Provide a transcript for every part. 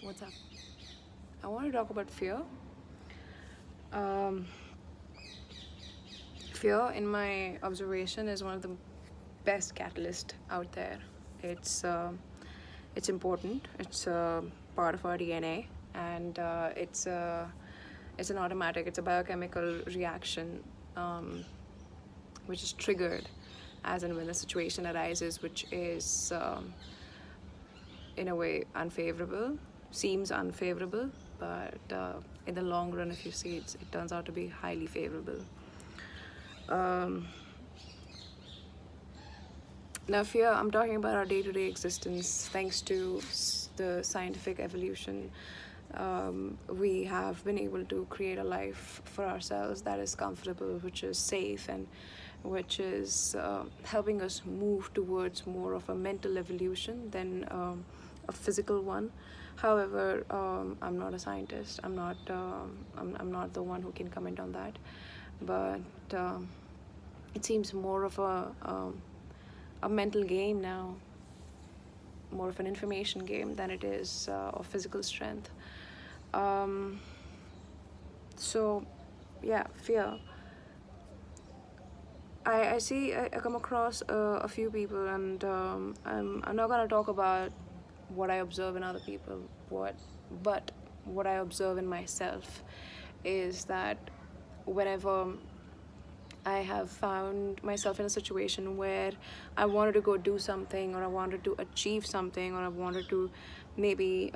What's up? I want to talk about fear. Um, Fear, in my observation, is one of the best catalysts out there. It's it's important. It's part of our DNA, and it's an automatic. It's a biochemical reaction, which is triggered as and when a situation arises, which is in a way unfavorable, seems unfavorable, but in the long run, if you see it, it turns out to be highly favorable. Um, Now, fear, I'm talking about our day to day existence. Thanks to the scientific evolution, we have been able to create a life for ourselves that is comfortable, which is safe, and which is helping us move towards more of a mental evolution than a physical one. However, I'm not a scientist. I'm not the one who can comment on that. But it seems more of a mental game now, more of an information game than it is of physical strength. Um, so, yeah, fear. I come across a few people, and I'm not gonna talk about what I observe in other people. But what I observe in myself is that whenever I have found myself in a situation where I wanted to go do something, or I wanted to achieve something, or I wanted to maybe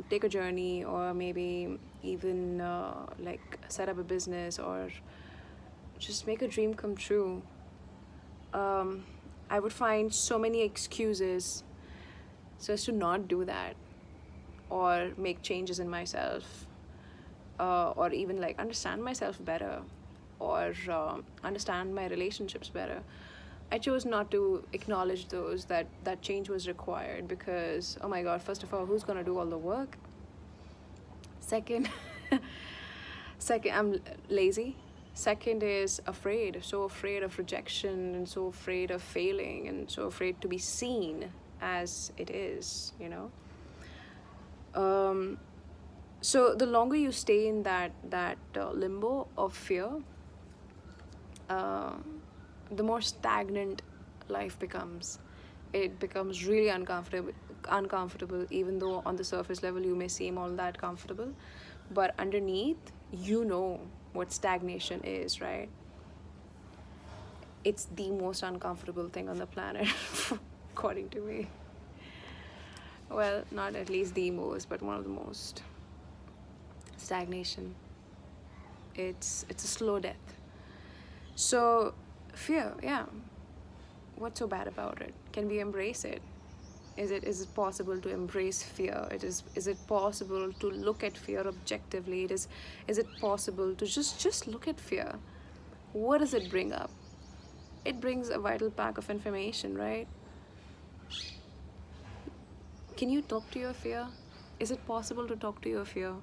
take a journey, or maybe even like set up a business, or just make a dream come true. Um, I would find so many excuses so as to not do that, or make changes in myself, or even like understand myself better, or understand my relationships better. I chose not to acknowledge those that change was required, because oh my god, first of all, who's gonna do all the work? Second, second, I'm lazy. Second is afraid, so afraid of rejection, and so afraid of failing, and so afraid to be seen as it is, you know. Um, so the longer you stay in that limbo of fear, uh, the more stagnant life becomes. It becomes really uncomfortable, even though on the surface level you may seem all that comfortable, but underneath, you know what stagnation is, right? It's the most uncomfortable thing on the planet, according to me. Well, not at least the most, but one of the most. Stagnation. It's a slow death. So, fear, yeah. What's so bad about it? Can we embrace it? Is it possible to embrace fear? Is it possible to look at fear objectively? Is it possible to just look at fear? What does it bring up? It brings a vital pack of information, right? Can you talk to your fear? Is it possible to talk to your fear?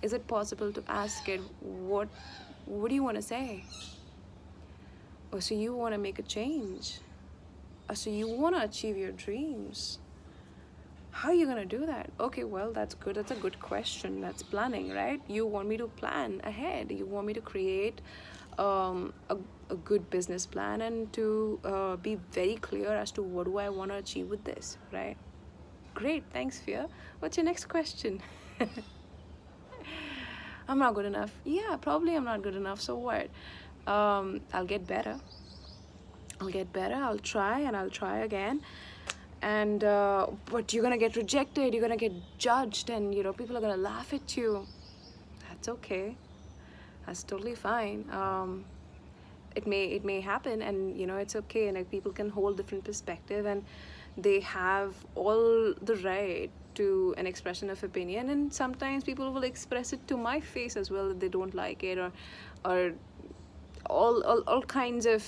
Is it possible to ask it, what do you want to say? Oh, so you want to make a change? Oh, so you want to achieve your dreams? How are you going to do that? Okay, well, that's good. That's a good question. That's planning, right? You want me to plan ahead. You want me to create a good business plan, and to be very clear as to what do I want to achieve with this, right? Great, thanks, Fear. What's your next question? I'm not good enough. Yeah, probably I'm not good enough. So what? I'll get better. I'll get better. I'll try, and I'll try again. And but you're gonna get rejected. You're gonna get judged, and people are gonna laugh at you. That's okay. That's totally fine. It may happen, and it's okay. And like, people can hold different perspective, and they have all the right to an expression of opinion. And sometimes people will express it to my face as well, that they don't like it, or all kinds of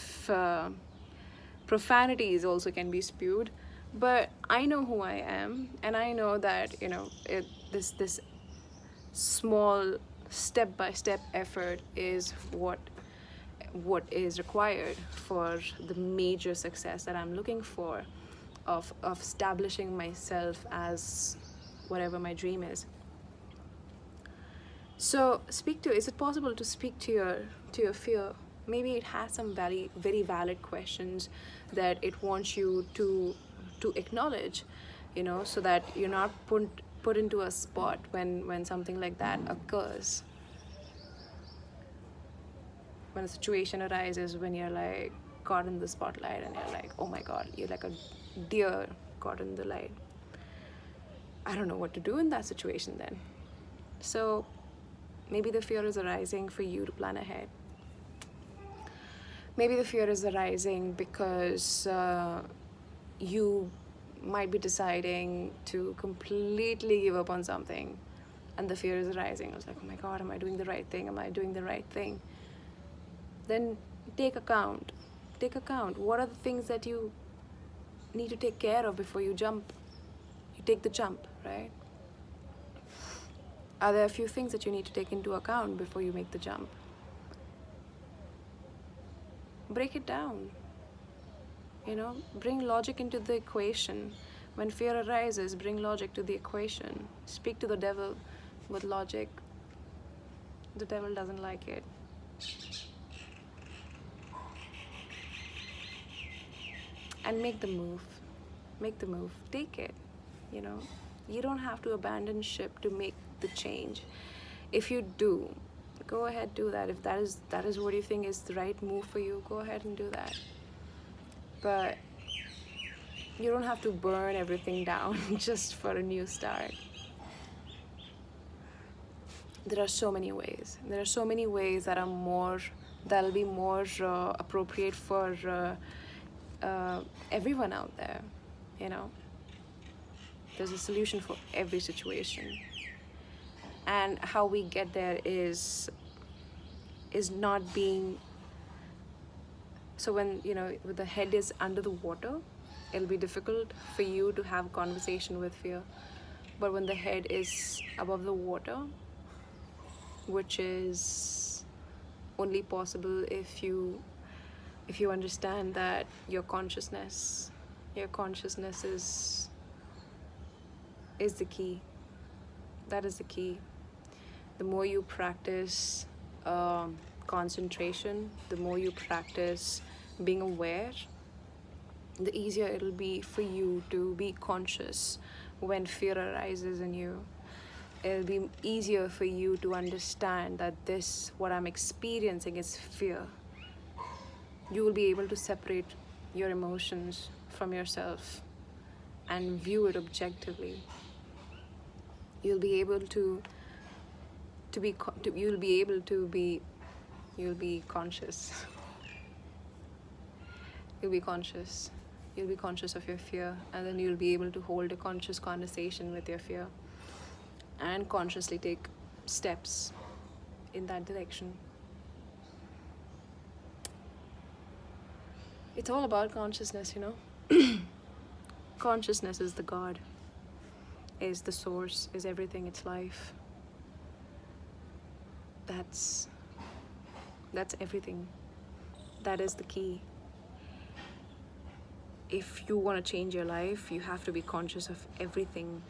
profanities also can be spewed. But I know who I am, and I know that this small step-by-step effort is what is required for the major success that I'm looking for, of establishing myself as whatever my dream is. So is it possible to speak to your fear? Maybe it has some very valid questions that it wants you to acknowledge, so that you're not put into a spot when something like that occurs. When a situation arises, when you're like caught in the spotlight and you're like, oh my god, you're like a deer caught in the light. I don't know what to do in that situation then. So maybe the fear is arising for you to plan ahead. Maybe the fear is arising because you might be deciding to completely give up on something, and the fear is arising. I was like, oh my god, am I doing the right thing? Am I doing the right thing? Then take account. Take account. What are the things that you need to take care of before you jump? You take the jump, right? Are there a few things that you need to take into account before you make the jump? Break it down. Bring logic into the equation. When fear arises, bring logic to the equation. Speak to the devil with logic. The devil doesn't like it. And make the move. Make the move. Take it. You don't have to abandon ship to make the change. If you do, go ahead, do that. If that is what you think is the right move for you, go ahead and do that. But you don't have to burn everything down just for a new start. There are so many ways. There are so many ways that'll be more appropriate for everyone out there. There's a solution for every situation. And how we get there is not being. So when the head is under the water, it'll be difficult for you to have a conversation with fear. But when the head is above the water, which is only possible if you understand that your consciousness is the key. That is the key. The more you practice concentration, the more you practice being aware, the easier it'll be for you to be conscious when fear arises in you. It'll be easier for you to understand that what I'm experiencing is fear. You will be able to separate your emotions from yourself and view it objectively. You'll be able to be conscious. You'll be conscious. You'll be conscious of your fear, and then you'll be able to hold a conscious conversation with your fear and consciously take steps in that direction. It's all about consciousness, Consciousness is the God, is the source, is everything, it's life. That's everything. That is the key. If you want to change your life, you have to be conscious of everything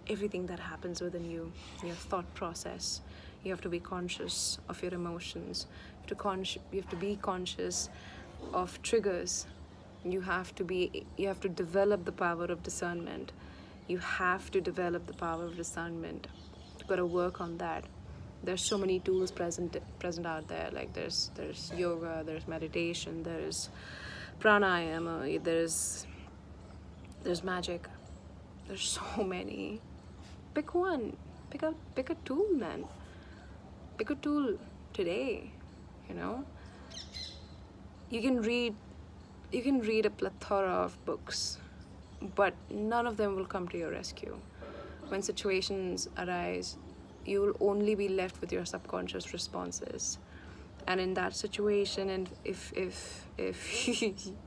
that happens within you, your thought process. You have to be conscious of your emotions. You have to be conscious of triggers. You have to develop the power of discernment. You have to develop the power of discernment. You've got to work on that. There's so many tools present out there. Like there's yoga, there's meditation, there's pranayama, there's magic. There's so many. Pick one. Pick a tool, man. Pick a tool today. You can read a plethora of books, but none of them will come to your rescue. When situations arise, you will only be left with your subconscious responses. And in that situation, and if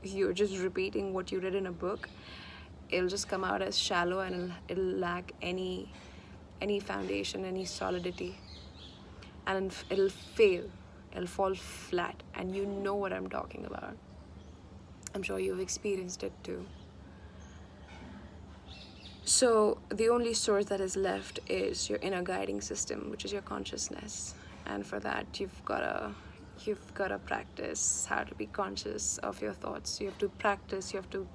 you're just repeating what you read in a book, it'll just come out as shallow, and it'll lack any foundation, any solidity, and it'll fail. It'll fall flat, and you know what I'm talking about. I'm sure you've experienced it too. So the only source that is left is your inner guiding system, which is your consciousness. And for that, you've gotta practice how to be conscious of your thoughts. You have to practice, you have to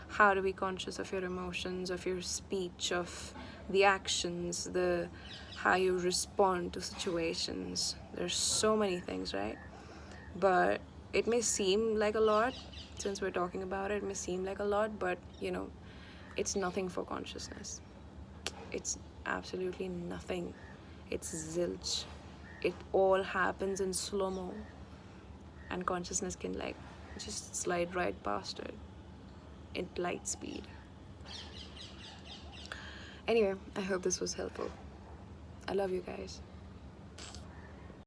how to be conscious of your emotions, of your speech, of the actions, the how you respond to situations. There's so many things, right? But it may seem like a lot, since we're talking about it, it may seem like a lot, but it's nothing for consciousness. It's absolutely nothing. It's zilch. It all happens in slow-mo, and consciousness can like just slide right past it in light speed. Anyway, I hope this was helpful. I love you guys.